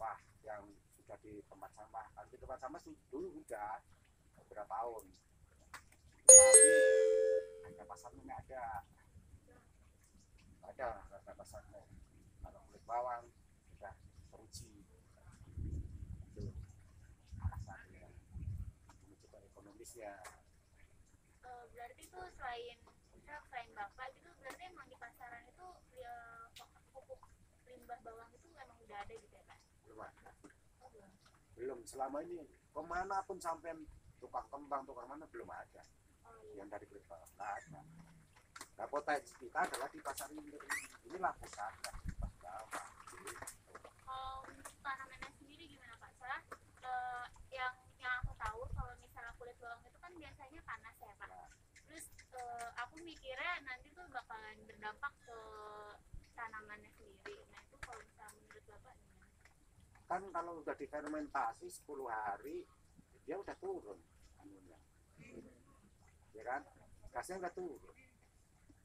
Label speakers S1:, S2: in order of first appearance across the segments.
S1: sampah yang sudah di tempat sampah. Kalau di tempat sampah dulu udah beberapa tahun, tapi harga pasarnya nggak ada harga pasarnya. Kalau kulit bawang sudah teruji, itu alasannya menuju ke ekonomisnya.
S2: Berarti tuh selain bapak gitu, berarti emang di pasaran itu ya, pupuk limbah bawang itu emang udah ada gitu ya Pak?
S1: Belum ada. Belum, selama ini kemana pun sampai tukang kembang, tukang mana belum ada. Yang dari kulit bawang nggak ada. Nah, potensi kita adalah di pasar ini. Inilah pusatnya, pas bawah.
S2: Untuk tanamannya sendiri gimana Pak? Soalnya yang aku tahu kalau misalnya kulit bawang itu kan biasanya panas ya Pak. Terus aku mikirnya nanti tuh bakalan berdampak ke tanamannya sendiri. Nah itu kalau misalnya menurut Bapak gimana?
S1: Kan kalau udah difermentasi 10 hari dia udah turun anunya, ya kan, gasnya udah turun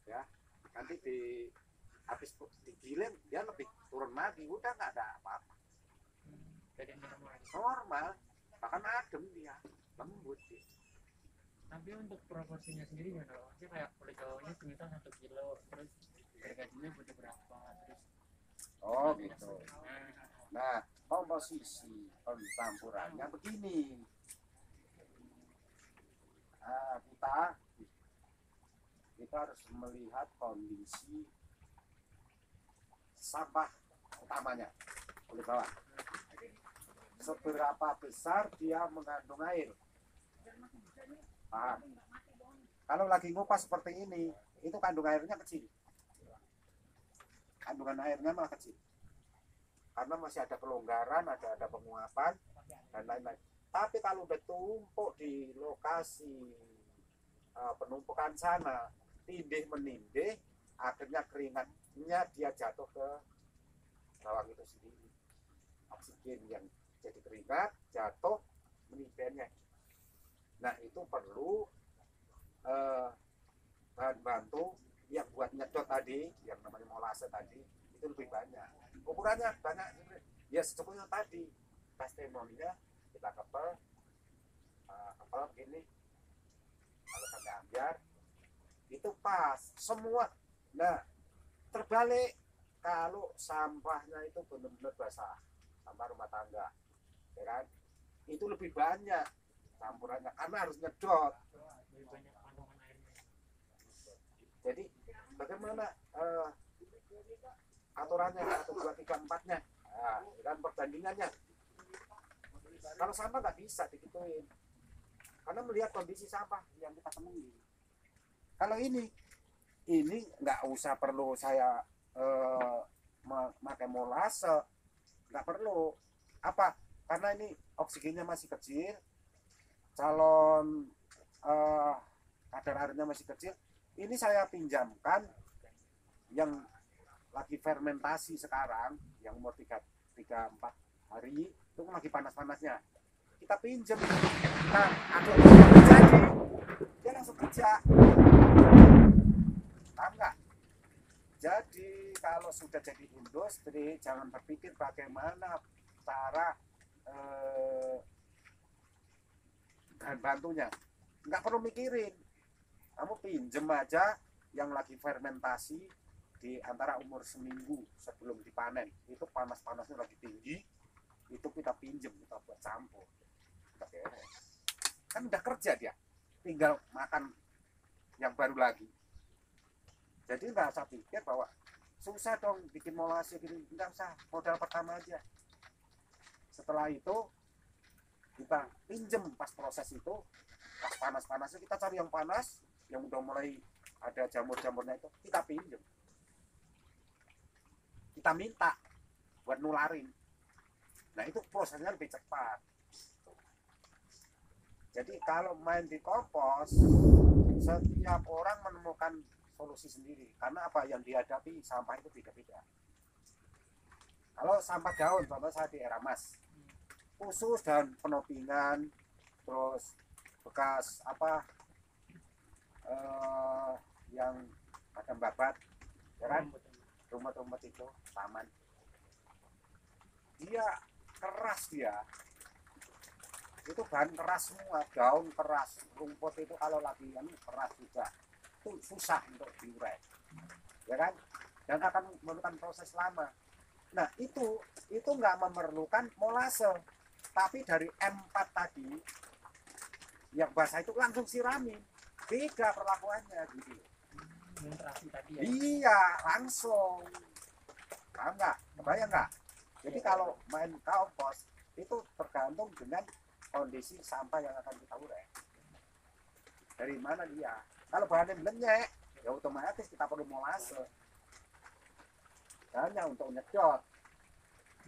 S1: ya, nanti habis digiling dia lebih turun lagi, udah nggak ada apa-apa,
S3: Jadi
S1: normal, bahkan adem dia, lembut dia.
S3: tapi untuk proporsinya sendiri gimana? Maksudnya kayak kulit bawangnya semisal 1 kilo, terus gergajinya butuh berapa, terus
S1: Oh gitu. Nah, komposisi pencampurannya begini. Kita harus melihat kondisi sampah utamanya, kulit bawang. Seberapa besar dia mengandung air. Paham? Kalau lagi ngupas seperti ini, itu kandung airnya kecil. Kandungan airnya malah kecil. Karena masih ada pelonggaran, ada penguapan, dan lain-lain. Tapi kalau udah tumpuk di lokasi penumpukan sana, tindih menindih, akhirnya keringatnya dia jatuh ke bawang itu sendiri. Oksigen yang jadi keringat, jatuh, menindihnya. Nah itu perlu bahan bantu yang buat nyedot tadi, yang namanya molase tadi, itu lebih banyak. Ukurannya banyak, ya secukupnya tadi. Testimoninya kita kepel begini, kalau sampai ambiar, itu pas semua. Nah terbalik kalau sampahnya itu benar-benar basah, sampah rumah tangga, ya kan, itu lebih banyak campurannya karena harus nyedot.
S3: lebih banyak kandungan airnya.
S1: Jadi bagaimana aturannya 1, 2, 3, 4-nya, dan perbandingannya. Kalau sampah nggak bisa digituin, karena melihat kondisi sampah yang kita temui. Kalau ini nggak usah perlu saya memakai molase, nggak perlu. Apa? Karena ini oksigennya masih kecil, calon kadar airnya masih kecil. Ini saya pinjamkan yang lagi fermentasi sekarang, yang umur 3-4 hari, itu lagi panas-panasnya. Kita pinjem, kita aduk jadi, dia langsung kerja. Paham nggak? Jadi kalau sudah jadi industri, jangan berpikir bagaimana cara bahan bantunya. Nggak perlu mikirin. Kamu pinjem aja yang lagi fermentasi di antara umur seminggu sebelum dipanen. Itu panas-panasnya lagi tinggi. Itu kita pinjem, kita buat campur. Kita beres. Kan udah kerja dia. Tinggal makan yang baru lagi. Jadi nggak usah pikir bahwa susah dong bikin molase gini. Nggak usah, modal pertama aja. Setelah itu kita pinjem pas proses itu, pas panas-panasnya kita cari yang panas, yang udah mulai ada jamur-jamurnya itu kita pinjem, kita minta buat nularin. Nah itu prosesnya lebih cepat. Jadi kalau main di kompos, setiap orang menemukan solusi sendiri, karena apa yang dihadapi sampah itu beda-beda. Kalau sampah daun, contoh saya di Eramas, khusus daun penopingan, terus bekas yang ada babat, ya kan, rumput-rumput itu taman, dia keras dia. Itu bahan keras semua, daun keras, rumput itu kalau lagi yang keras juga. Itu susah untuk diurai. Ya kan? Dan akan memerlukan proses lama. Nah, itu nggak memerlukan molase. Tapi dari M4 tadi yang basah itu langsung siramin. Beda perlakuannya gitu.
S3: Nutrasi tadi ya.
S1: Iya, langsung. Paham nggak? Kebayang nggak? Jadi kalau main kompos itu tergantung dengan kondisi sampah yang akan kita urai. Dari mana dia? Kalau bahannya belenyek, ya otomatis kita perlu molase. Hanya untuk nyedot,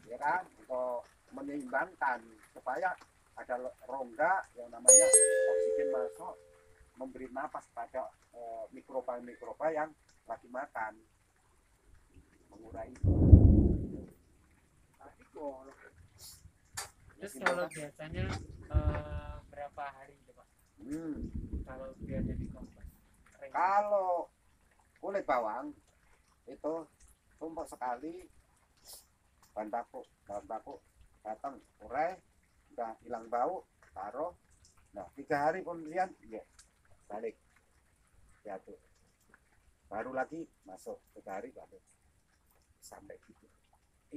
S1: ya kan? Untuk menyeimbangkan supaya ada rongga yang namanya oksigen masuk, memberi napas pada mikroba-mikroba yang lagi makan, mengurai itu.
S3: Terus kalau biasanya berapa hari itu Pak? Kalau biasanya di kompos?
S1: Kalau kulit bawang itu tumpuk sekali, bahan baku datang urai, udah hilang bau, taruh. Nah 3 hari kemudian ya balik jatuh, baru lagi masuk 3 hari balik sampai gitu.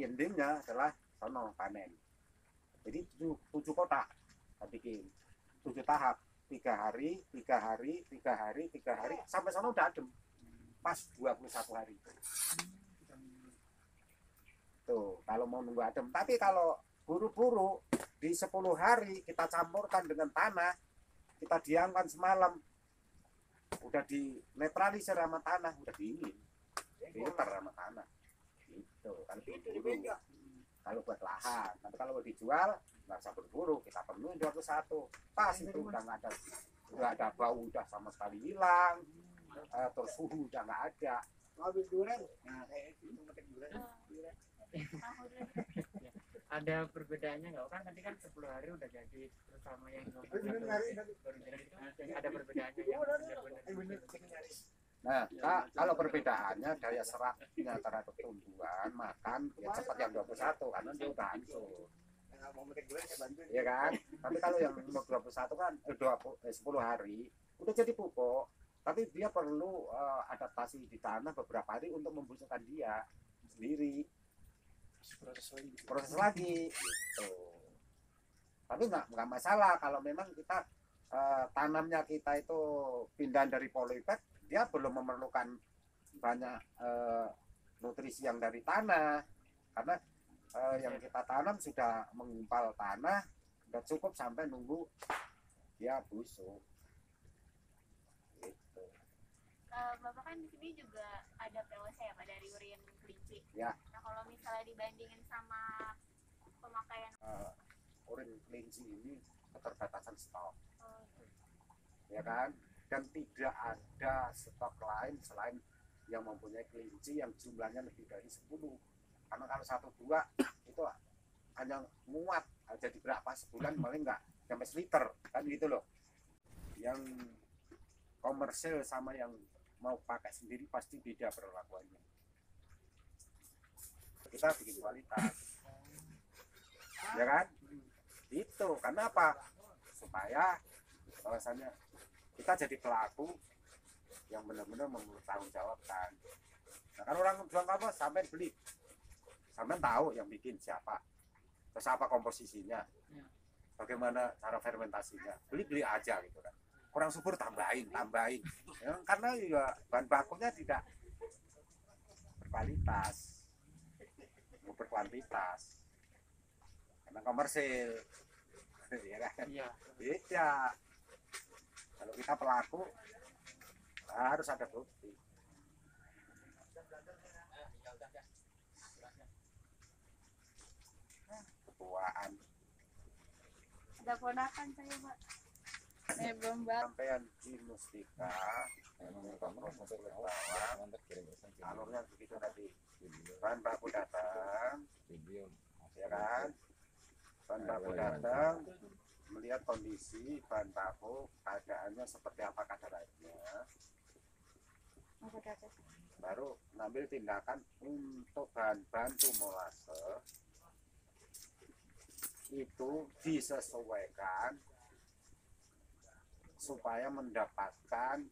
S1: Intinya adalah sono panen. Jadi 7 kotak kita bikin, 7 tahap, 3 hari, 3 hari, 3 hari, 3 hari, sampai sono udah adem pas 21 hari tuh kalau mau nunggu adem. Tapi kalau buru-buru di 10 hari kita campurkan dengan tanah, kita diamkan semalam, udah dinetralisir sama tanah, udah dingin, filter sama tanah gitu. Kalau buru-buru, kalau buat lahan. Nanti kalau mau dijual nggak usah buru-buru, kita penuhi 21 pas itu udah ada bau, udah sama sekali hilang, terus suhu udah nggak ada. Habis durian, nah kayak itu metik durian.
S3: Ada perbedaannya nggak? Kan tadi kan 10 hari udah jadi, terus sama yang 21 baru jadi itu ada perbedaannya yang benar-benar.
S1: Nah, kalau perbedaannya daya serapnya terhadap tumbuhan makan ya cepat yang 21 karena dia udah hancur. Iya kan? Tapi kalau yang umur 21 kan 10 hari udah jadi pupuk, tapi dia perlu adaptasi di tanah beberapa hari untuk membusukkan dia sendiri. Proses lagi gitu. Tapi nggak masalah kalau memang kita tanamnya kita itu pindahan dari polybag, dia belum memerlukan banyak nutrisi yang dari tanah karena yang kita tanam sudah mengumpal tanah, sudah cukup sampai nunggu dia busuk gitu.
S2: Bapak kan di sini juga ada POC ya Pak, dari urin kelinci.
S1: Ya.
S2: Nah kalau misalnya dibandingin sama pemakaian
S1: urin kelinci ini keterbatasan stok, ya kan? Dan tidak ada stok lain selain yang mempunyai kelinci yang jumlahnya lebih dari 10. Karena kalau 1-2 itu hanya muat jadi berapa sebulan, paling nggak sampai seliter kan gitu loh. Yang komersil sama yang mau pakai sendiri pasti beda perlakuannya. Kita bikin kualitas, ya kan? Itu karena apa? Supaya alasannya kita jadi pelaku yang benar-benar mempertanggungjawabkan. Nah, kalau orang jual apa sampai beli, sampai tahu yang bikin siapa, terus apa komposisinya, bagaimana cara fermentasinya, beli aja gitu kan. Kurang subur tambahin ya, karena juga bahan bakunya tidak berkualitas, berkuantitas karena komersil ya kan? Iya. Beda. Kalau kita pelaku harus ada bukti. Ketuaan.
S2: ada ponakan saya Pak. Belum Mbak.
S1: Sampean di Mustika proses kulit bawang, alurnya begitu tadi. Bahan baku datang, ya kan? Bahan baku datang, melihat kondisi bahan baku keadaannya seperti apa kadar airnya, baru ngambil tindakan untuk bahan bantu molase itu disesuaikan supaya mendapatkan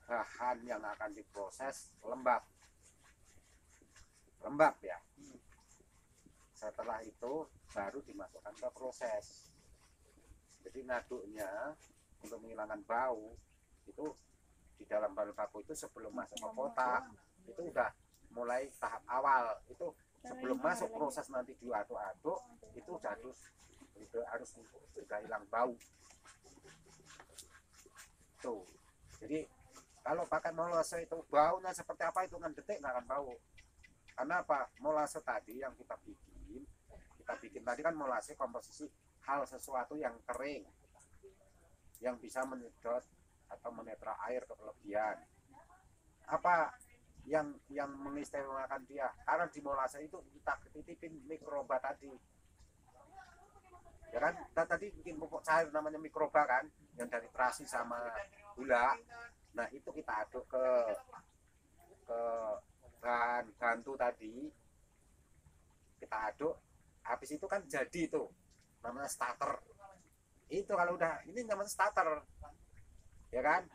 S1: bahan yang akan diproses lembab ya. Setelah itu baru dimasukkan ke proses. Jadi ngaduknya untuk menghilangkan bau itu di dalam bahan baku itu sebelum masuk ke kotak itu udah mulai tahap awal. Itu sebelum masuk proses nanti diaduk-aduk itu harus sudah hilang bau tuh. Jadi kalau pakai molase itu baunya seperti apa, itu kan detik nggak akan bau. Karena apa? Molase tadi yang kita bikin tadi kan molase komposisi hal sesuatu yang kering yang bisa menyedot atau menetra air kelebihan. Apa yang mengistimewakan dia? Karena di molase itu kita titipin mikroba tadi. Ya kan? Kita tadi bikin pupuk cair namanya mikroba kan, yang dari terasi sama gula. Nah, itu kita aduk ke bahan bantu tadi. Kita aduk, habis itu kan jadi itu namanya starter. Itu kalau udah ini namanya starter. Ya kan?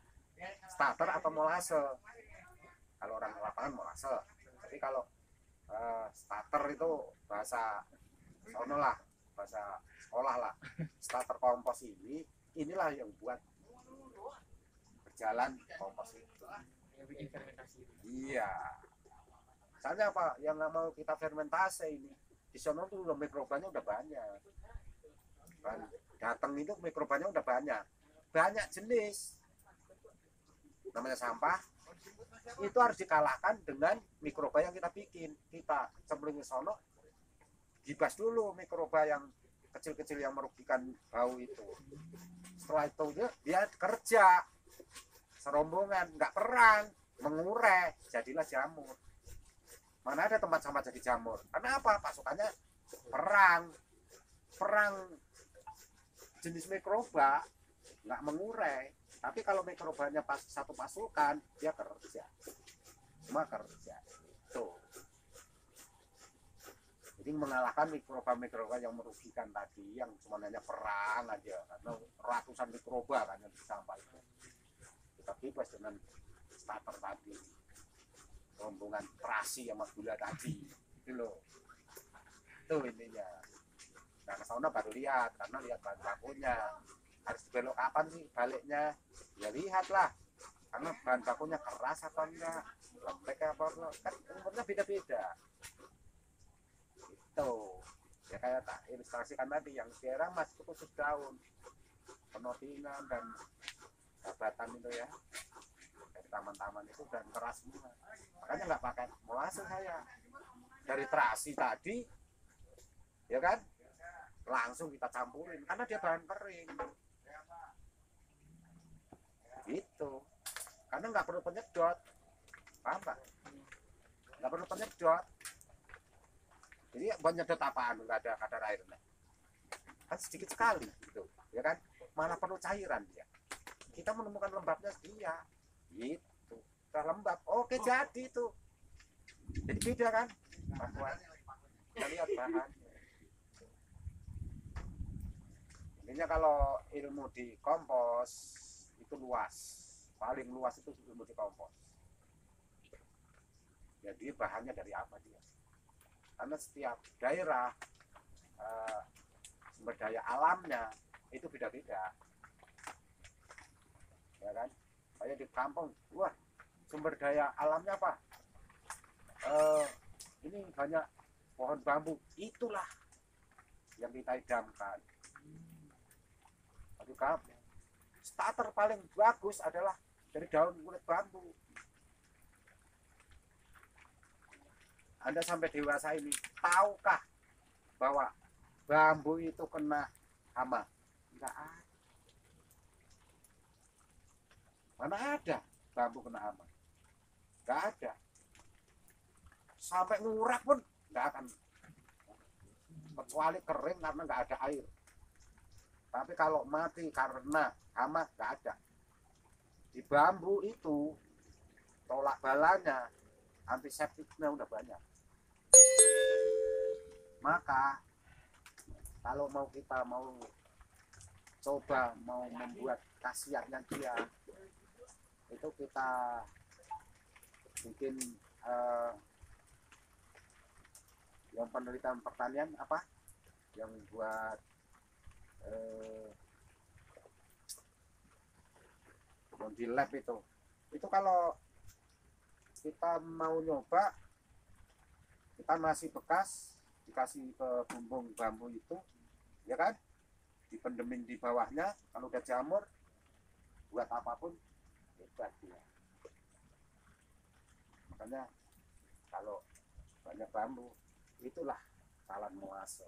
S1: Starter atau molase. Kalau orang lapangan molase. Tapi kalau starter itu bahasa sono lah, bahasa sekolah lah. Starter kompos inilah yang buat berjalan kompos itu.
S3: Yang bikin fermentasi.
S1: Iya. Soalnya apa? Yang nggak mau kita fermentasi ini di sono tuh udah mikrobanya udah banyak. Kan datang itu mikrobanya udah banyak jenis. Namanya sampah itu harus dikalahkan dengan mikroba yang kita bikin. Kita cemplung ke sono, gibas dulu mikroba yang kecil-kecil yang merugikan bau itu. Setelah itu dia kerja serombongan, nggak perang, mengurai, jadilah jamur. Mana ada tempat sampah jadi jamur? Karena apa? Pasukannya perang jenis mikroba nggak mengurai. Tapi kalau mikrobanya pas satu pasukan, dia kerja, semua kerja. Tuh. Jadi mengalahkan mikroba-mikroba yang merugikan tadi, yang cuma hanya perang aja, karena ratusan mikroba kan yang sampah itu. Kita bebas dengan starter tadi, rombongan terasi sama gula tadi, itu loh. Itu intinya. Nah, ke sana baru lihat, karena lihat bahan bakunya. Harus belok kapan sih baliknya? Ya lihatlah, karena bahan bakunya keras apa enggak, lembek apa enggak, kan umurnya beda-beda. Itu ya kayak tak ilustrasikan tadi, yang daerah mas itu khusus daun, penotingan dan jabatan itu ya, dari taman-taman itu dan keras semua. Makanya nggak pakai molase saya, dari terasi tadi, ya kan, langsung kita campurin karena dia bahan kering. Gitu, karena nggak perlu penyedot, paham pak? Nggak perlu penyedot, jadi penyedot apaan, nggak ada kadar airnya kan sedikit sekali gitu, ya kan, malah perlu cairan dia. Kita menemukan lembabnya dia, gitu, udah lembab, oke jadi tuh, jadi beda kan, bahwa kita lihat bahan. Intinya kalau ilmu di kompos itu luas, paling luas itu ilmu di kompos. Jadi bahannya dari apa dia? Karena setiap daerah sumber daya alamnya itu beda-beda, ya kan? Kayak di kampung, wah sumber daya alamnya apa? Ini banyak pohon bambu, itulah yang kita idamkan. Aduh kamu, starter paling bagus adalah dari daun kulit bambu. Anda sampai dewasa ini, tahukah bahwa bambu itu kena hama? Enggak ada. Mana ada bambu kena hama? Enggak ada. Sampai ngurak pun enggak akan, kecuali kering karena enggak ada air. Tapi kalau mati karena hama nggak ada. Di bambu itu tolak balanya, antiseptiknya udah banyak. Maka kalau mau kita mau coba mau membuat khasiatnya dia, itu kita bikin yang penelitian pertanian apa yang buat yang di lab itu kalau kita mau nyoba, kita nasi bekas dikasih ke bumbung bambu itu, ya kan, dipendemin di bawahnya, kalau udah jamur buat apapun hebat dia. Makanya kalau banyak bambu, itulah talan muaso.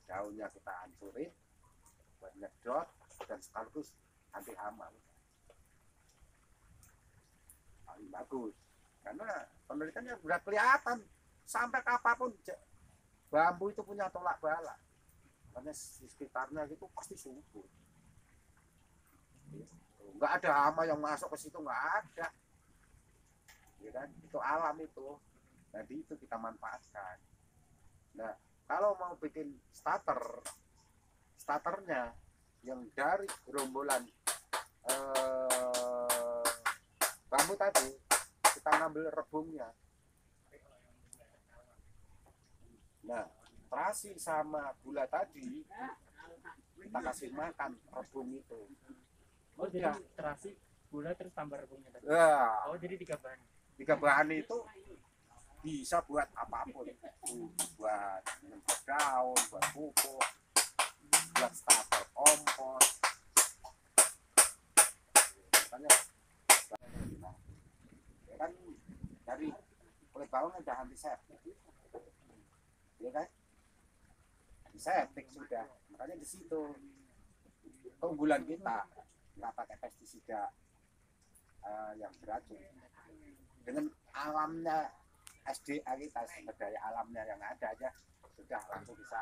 S1: Daunnya kita hancurin, buat nyedot dan sekaligus anti hama. Paling bagus, karena penelitiannya sudah kelihatan sampai apapun bambu itu punya tolak bala, karena di sekitarnya itu pasti subur. Nggak ada hama yang masuk ke situ, nggak ada, ya kan? Itu alam itu, jadi itu kita manfaatkan. Nah, kalau mau bikin starternya yang dari gerombolan bambu tadi, kita ngambil rebungnya. Nah, terasi sama gula tadi kita kasih makan rebung itu.
S3: Oh, jadi terasi, gula terus tambah rebungnya tadi.
S1: Ya,
S3: Oh, jadi 3 bahan.
S1: 3 bahan itu bisa buat apapun, buat daun, buat pupuk, buat starter kompos. Makanya ya kan dari kulit bawang udah antiseptik, ya kan, antiseptik sudah, makanya di situ keunggulan kita nggak pakai pestisida yang beracun, dengan alamnya SDA kita, sumber daya alamnya yang ada aja sudah langsung bisa